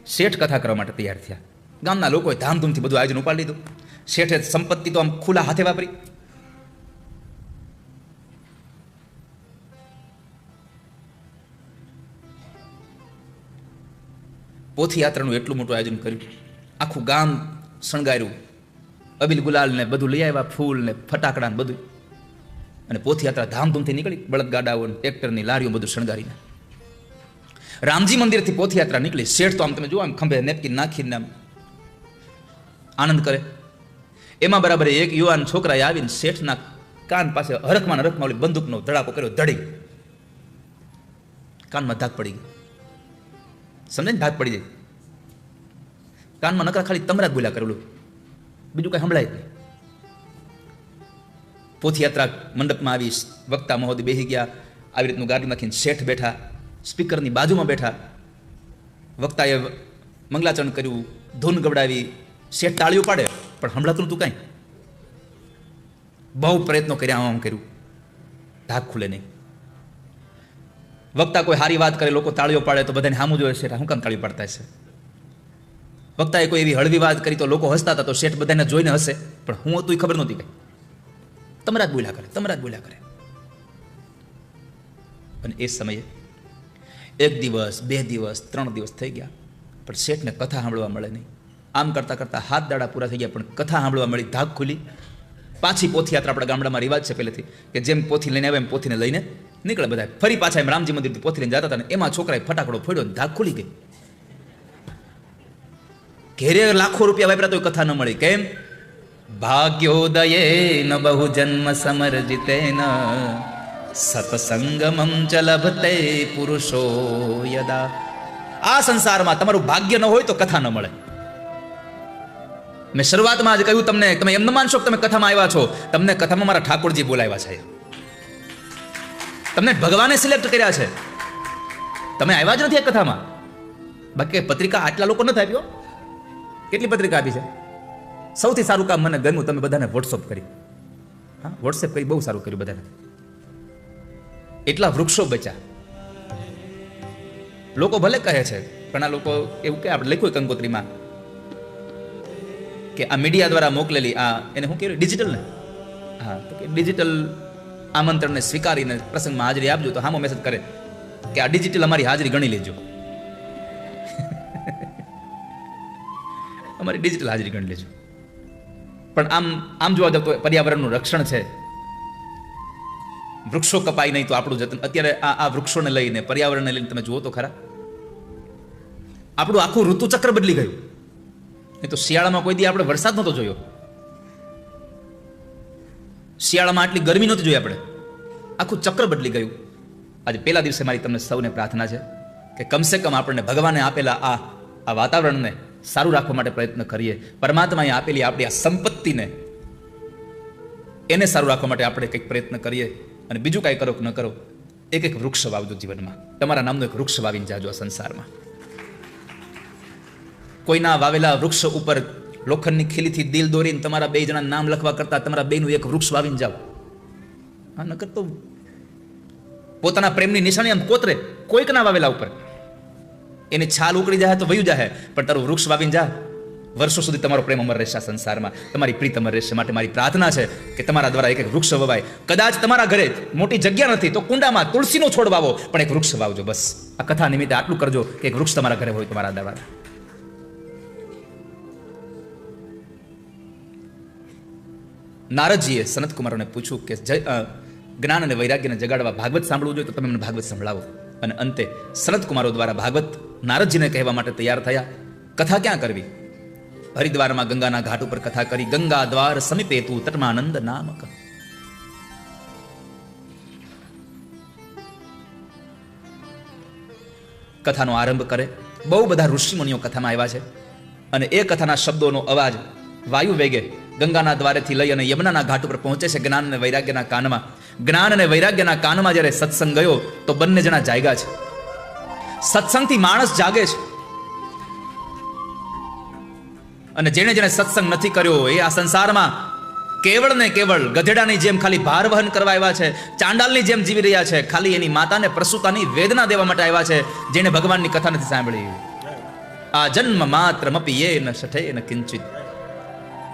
શેઠ કથા કરવા માટે તૈયાર થયા. ગામના લોકોએ ધામધૂમથી બધું આયોજન ઉપાડી લીધું. શેઠે સંપત્તિ તો આમ ખુલ્લા હાથે વાપરી. પોથયાત્રાનું એટલું મોટું આયોજન કર્યું, આખું ગામ શણગાર્યું, અબીલ ગુલાલ ને બધું લઈ આવ્યા, ફૂલ ને ફટાકડા ને બધું. અને પોથયાત્રા ધામધૂમથી નીકળી, બળદગાડાઓ ટ્રેક્ટરની લારીઓ બધું શણગારીને રામજી મંદિરથી પોથયાત્રા નીકળી. શેઠ તો આમ તમે જુઓ આમ ખંભે નેપકિન નાખીને આમ આનંદ કરે. એમાં બરાબર એક યુવાન છોકરાએ આવીને શેઠના કાન પાસે હરખમાં ઓલી બંદૂકનો ધડાકો કર્યો, ધડી કાનમાં ધાક પડી ગઈ. સમજે ને, ધાક પડી જાય કાનમાં. નકરા ખાલી તમરા જ બોલ્યા કરેલું, બીજું કઈ સંભળાય નહીં. પોથયાત્રા મંડપમાં આવી, વક્તા મહોદય બેસી ગયા. આવી રીતનું ગાડી નાખીને શેઠ બેઠા, સ્પીકરની બાજુમાં બેઠા. વક્તાએ મંગલાચરણ કર્યું, ધૂન ગવડાવી. શેઠ તાળીઓ પાડે પણ સંભળાતું નતું કાંઈ. બહુ પ્રયત્નો કર્યા, આમ કર્યું, ધાક ખુલે નહીં. વક્તા કોઈ સારી વાત કરે, લોકો તાળીઓ પાડે તો બધાને સામું જોઈએ, શેઠ શું કામ તાળીઓ પાડતા હશે. વક્તાએ કોઈ એવી હળવી વાત કરી તો લોકો હસતા હતા, તો શેઠ બધાને જોઈને હસે, પણ હું હતું એ ખબર નહોતી કઈ. તમરા જ બોલ્યા કરે, તમરા જ બોલ્યા કરે. અને એ સમયે 1 દિવસ 2 દિવસ 3 દિવસ થઈ ગયા, પણ શેઠને કથા સાંભળવા મળે નહીં. આમ કરતાં કરતાં 7 દાડા પૂરા થઈ ગયા, પણ કથા સાંભળવા મળી. ધાક ખુલી. પાછી પોથયાત્રા આપણા ગામડામાં રિવાજ છે પહેલેથી, કે જેમ પોથી લઈને આવે એમ પોથીને લઈને નીકળે બધા. ફરી પાછા એમ રામજી મંદિરથી પોથી લઈને જતા હતા, ને એમાં છોકરાએ ફટાકડો ફોડ્યો, ધાક ખુલી ગઈ. ઘેરે લાખો રૂપિયા વાપર્યા તો કથા ન મળી. કેમ? ભાગ્યોદયે ન બહુ જન્મ સમર્જિતેન સત્સંગમમ ચ લભતે પુરુષો યદા. આ સંસારમાં તમારું ભાગ્ય ન હોય તો કથા ન મળે. મેં શરૂઆતમાં જ કહ્યું તમને, તમે એમ ન માનશો કે તમે કથામાં આવ્યા છો. તમને કથામાં મારા ઠાકોરજી બોલાવ્યા છે. તમને ભગવાને સિલેક્ટ કર્યા છે. તમે આવ્યા જ નથી આ કથામાં. બાકી પત્રિકા આટલા લોકો નથી આપ્યો. કેટલી પત્રિકા આપી છે? સૌથી સારું કામ મને ગમ્યું, તમે બધાને વોટ્સઅપ કરી. હા, વોટ્સએપ કરી, બહુ સારું કર્યું બધાને. એટલા વૃક્ષો બચ્યા. લોકો ભલે કહે છે, ઘણા લોકો એવું કે આપણે લખ્યું કંકોત્રીમાં કે આ મીડિયા દ્વારા મોકલેલી આ એને શું કહેવાય, ડિજિટલ ને, હા, તો કે ડિજિટલ આમંત્રણને સ્વીકારીને પ્રસંગમાં હાજરી આપજો. તો હામો મેસેજ કરે કે આ ડિજિટલ અમારી હાજરી ગણી લેજો. અમારી ડિજિટલ હાજરી ગણી લેજો. પણ આમ જોવા જાવ તો પર્યાવરણનું રક્ષણ છે. વૃક્ષો કપાય નહીં તો આપણું જતન. અત્યારે આ વૃક્ષોને લઈને, પર્યાવરણને લઈને તમે જુઓ તો ખરા, આપણું આખું ઋતુચક્ર બદલી ગયું. એ તો શિયાળામાં કોઈ દી આપણે વરસાદ નહોતો જોયો. શિયાળામાં આટલી ગરમી નહોતી જોઈ આપણે. આખું ચક્ર બદલી ગયું. આજે પહેલા દિવસે મારી તમને સૌને પ્રાર્થના છે કે કમસે કમ આપણને ભગવાને આપેલા આ વાતાવરણને સારું રાખવા માટે પ્રયત્ન કરીએ. પરમાત્માએ આપેલી આપણી આ સંપત્તિને, એને સારું રાખવા માટે આપણે કંઈક પ્રયત્ન કરીએ. અને બીજું કાંઈ કરો કે ન કરો, એક વૃક્ષ વાવજો જીવનમાં. તમારા નામનું એક વૃક્ષ વાવીને જાજો આ સંસારમાં. કોઈના વાવેલા વૃક્ષ ઉપર લોખંડની ખીલીથી દિલ દોરીને તમારા 2 જણા નામ લખવા કરતા તમારા 2નું એક વૃક્ષ વાવીને જાઓ. હા, નકર તો પોતાના પ્રેમની નિશાની આમ કોતરે કોઈકના વાવેલા ઉપર. એની છાલ ઉકળી જાય તો વયું જાય, પણ તારું વૃક્ષ વાવીને જા. વર્ષો સુધી તમારો પ્રેમ અમર રહેશે સંસારમાં, તમારી પ્રીત અમર રહેશે. માટે મારી પ્રાર્થના છે કે તમારા દ્વારા એક વૃક્ષ વવાય. કદાચ તમારા ઘરે મોટી જગ્યા નથી તો કુંડામાં તુલસીનો છોડ વાવો, પણ એક વૃક્ષ વાવજો. બસ આ કથા નિમિત્તે આટલું કરજો કે એક વૃક્ષ તમારા ઘરે હોય તમારા દ્વારા. નારદજીએ સનતકુમારોને પૂછ્યું કે જ્ઞાન અને વૈરાગ્યને જગાડવા ભાગવત સાંભળવું જોઈએ તો તમે મને ભાગવત સંભળાવો. અને અંતે સનતકુમારો દ્વારા ભાગવત નારદજીને કહેવા માટે તૈયાર થયા. કથા ક્યાં કરવી? હરિદ્વારમાં ગંગાના ઘાટ ઉપર કથા કરી. ગંગા દ્વાર સમીપે તું તટમાનંદ નામક. કથાનો આરંભ કરે. બહુ બધા ઋષિમુનિઓ કથામાં આવ્યા છે. અને એ કથાના શબ્દોનો અવાજ વાયુ વેગે ગંગાના દ્વારેથી લઈ અને યમુનાના ઘાટ ઉપર પહોંચે છે જ્ઞાન અને વૈરાગ્યના કાનમાં. જ્ઞાન અને વૈરાગ્યના કાનમાં જ્યારે સત્સંગ ગયો તો બંને જણા જાગ્યા છે. સત્સંગથી માણસ જાગે છે. અને જેણે જેણે સત્સંગ નથી કર્યો એ આ સંસારમાં કેવળ ને કેવળ ગધેડાની જેમ ખાલી ભાર વહન કરવા આવ્યા છે. ચાંડાલની જેમ જીવી રહ્યા છે. ખાલી એની માતાને પ્રસૂતાની વેદના દેવા માટે આવ્યા છે. જેણે ભગવાનની કથા નથી સાંભળી. આ જન્મ માત્રમપી યેન શઠેન કિંચિત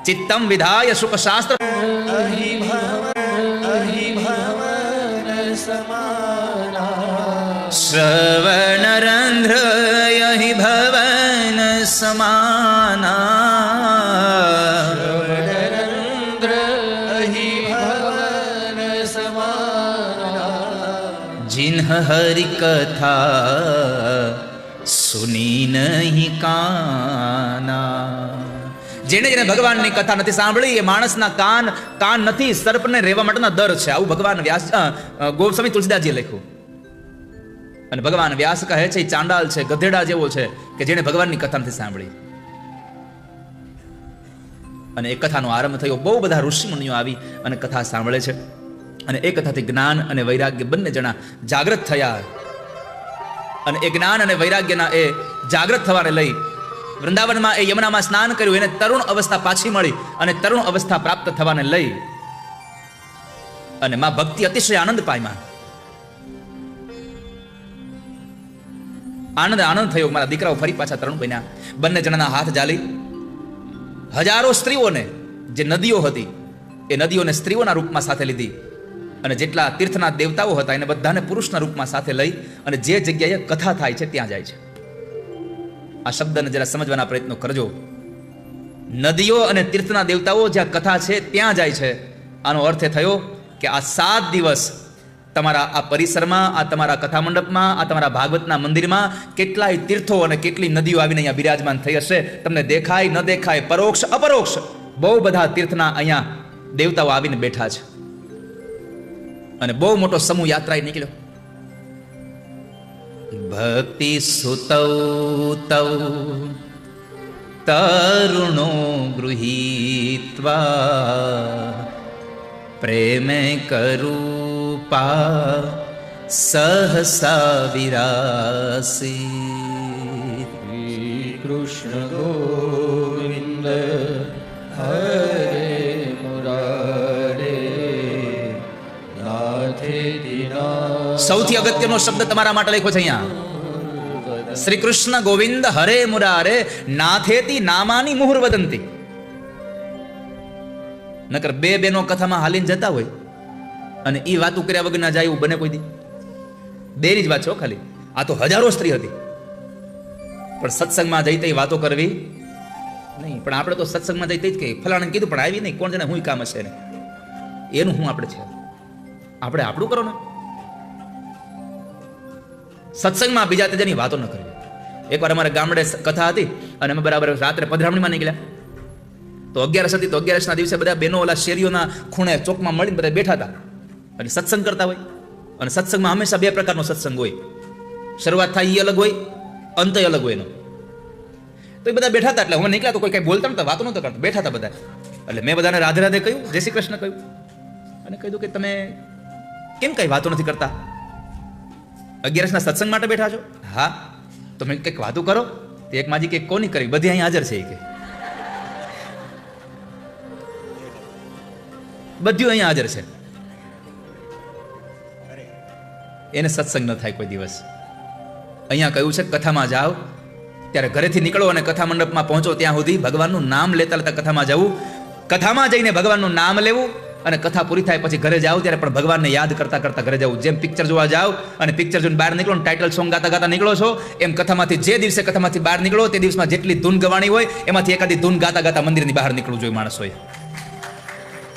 ચિત્તમ વિધાય સુખ શાસ્ત્ર શ્રવણરંધ્ર યહિ ભવન સમાના जिन्ह हरि कथा सुनी नहीं काना. જેને જેને ભગવાનની કથા નથી સાંભળી એ માણસના કાન નથી, સર્પને રહેવા માટેના દર છે. આવું ભગવાન વ્યાસ ગોસ્વામી તુલસીદાસજીએ લખ્યું. અને ભગવાન વ્યાસ કહે છે ચાંડાલ છે, ગધેડા જેવો છે કે જેને ભગવાનની કથા નથી સાંભળી. અને એ કથાનો આરંભ થયો. બહુ બધા ઋષિ મુનિઓ આવી અને કથા સાંભળે છે. અને એ કથાથી જ્ઞાન અને વૈરાગ્ય બંને જણા જાગૃત થયા. અને એ જ્ઞાન અને વૈરાગ્યના એ જાગૃત થવાને લઈ વૃંદાવનમાં એ યમુનામાં સ્નાન કર્યું. એને તરુણ અવસ્થા પાછી મળી અને તરુણ અવસ્થા પ્રાપ્ત થવાને લઈ અને માં ભક્તિ અતિશય આનંદ પામ્યા. આનંદ થયો. મારા દીકરાઓ ફરી પાછા તરુણ બન્યા. બંને જણાના હાથ જાલી હજારો સ્ત્રીઓને, જે નદીઓ હતી એ નદીઓને સ્ત્રીઓના રૂપમાં સાથે લીધી. અને જેટલા તીર્થના દેવતાઓ હતા એને બધાને પુરુષના રૂપમાં સાથે લઈ અને જે જગ્યાએ કથા થાય છે ત્યાં જાય છે. આ શબ્દને જરા સમજવાના પ્રયત્નો કરજો. નદીઓ અને તીર્થના દેવતાઓ જ્યાં કથા છે ત્યાં જાય છે. આનો અર્થ એ થયો કે આ 7 દિવસ તમારા આ પરિસરમાં, આ તમારા કથા મંડપમાં, આ તમારા ભાગવતના મંદિરમાં કેટલાય તીર્થો અને કેટલી નદીઓ આવીને અહીંયા બિરાજમાન થઈ હશે. તમને દેખાય ન દેખાય, પરોક્ષ અપરોક્ષ બહુ બધા તીર્થના અહીંયા દેવતાઓ આવીને બેઠા છે. અને બહુ મોટો સમૂહ યાત્રાએ નીકળ્યો. ભક્તિ સુતૌ તૌ તરુણો ગૃહીત્વા પ્રેમે કરૂપા સહસા વિરાસી. કૃષ્ણ ગોવિંદ હરે મુરારે નાથે દીના. સૌથી અગત્યનો શબ્દ તમારા માટે લખ્યો છે અહીંયા. શ્રી કૃષ્ણ ગોવિંદ હરે મુરારે નાથેતી નામાની મુહુર વદંતી. નકર બે બેનો કથામાં હાલીને જતા હોય અને ઈ વાતું કર્યા વગર ના જાય એવું બને કોઈ દી? બેની જ વાત છો ખાલી. આ તો હજારો સ્ત્રી હતી પણ સત્સંગમાં જઈ તઈ વાતો કરવી નહીં. પણ આપણે તો સત્સંગમાં જઈ તઈ જ કે ફલાણે કીધું પણ આવી નહીં, કોણ જાણે હું કામ હશે ને એનું હું આપણે છે. આપણે આપણું કરો ને. સત્સંગમાં બીજા ત્રીજાની વાતો ન કરવી. એકવાર અમારે ગામડે કથા હતી અને અમે બરાબર રાત્રે પધરામણીમાં નીકળ્યા. તો 11 હતી. તો 11ના દિવસે બધા બહેનો ઓલા શેરીઓના ખૂણે ચોકમાં મળીને બધા બેઠા હતા અને સત્સંગ કરતા હોય. અને સત્સંગમાં હંમેશા 2 પ્રકારનો સત્સંગ હોય. શરૂઆત થાય એ અલગ હોય, અંત અલગ હોય એનો. તો એ બધા બેઠા હતા એટલે હું નીકળ્યા તો કોઈ કઈ બોલતા નતા, વાતો નતા કરતા, બેઠા હતા બધા. એટલે મેં બધાને રાધે રાધે કહ્યું, જય શ્રી કૃષ્ણ કહ્યું અને કહ્યું કે તમે કેમ કઈ વાતો નથી કરતા? 11ના સત્સંગ માટે બેઠા છો? હા. તો મેં કંઈક વાતો કરો. તે એક માજી કે કોની કરી? બધી અહીં હાજર છે. કે બધું અહીંયા હાજર છે. એને સત્સંગ ન થાય કોઈ દિવસ. અહીંયા કહ્યું છે કથામાં જાઓ ત્યારે ઘરેથી નીકળો અને કથા મંડપમાં પહોંચો ત્યાં સુધી ભગવાનનું નામ લેતા લેતા કથામાં જવું. કથામાં જઈને ભગવાનનું નામ લેવું અને કથા પૂરી થાય પછી ઘરે જાઓ ત્યારે પણ ભગવાનને યાદ કરતા કરતા ઘરે જવું. જેમ પિક્ચર જોવા જાઓ અને પિક્ચર જોઈને બહાર નીકળો ને ટાઇટલ સોંગ ગાતા ગાતા નીકળો છો, એમ કથામાંથી જે દિવસે કથામાંથી બહાર નીકળો તે દિવસમાં જેટલી ધૂન ગવાણી હોય એમાંથી એકાદી ધૂન ગાતા ગાતા મંદિરની બહાર નીકળવું જોઈએ માણસોએ.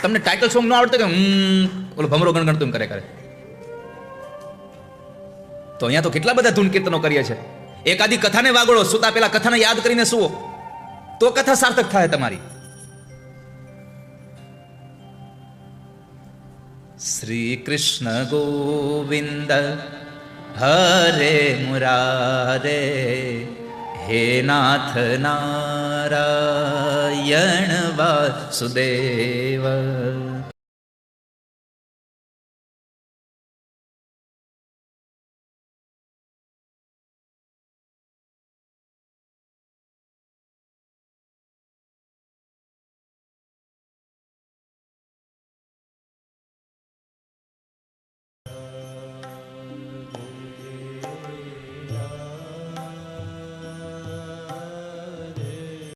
તમને ટાઇટલ સોંગ ન આવડતો કે ઓલો ભમરો ગણગણતું કરે કરે. તો અહીંયા તો કેટલા બધા ધૂન કીર્તનો કરીએ છે. એકાદી કથાને વાગોળો, સુતા પેલા કથાને યાદ કરીને સુવો તો કથા સાર્થક થાય તમારી. શ્રી કૃષ્ણ ગોવિંદ હરે મુરારે હે નાથ નારાયણ વાસુદેવ.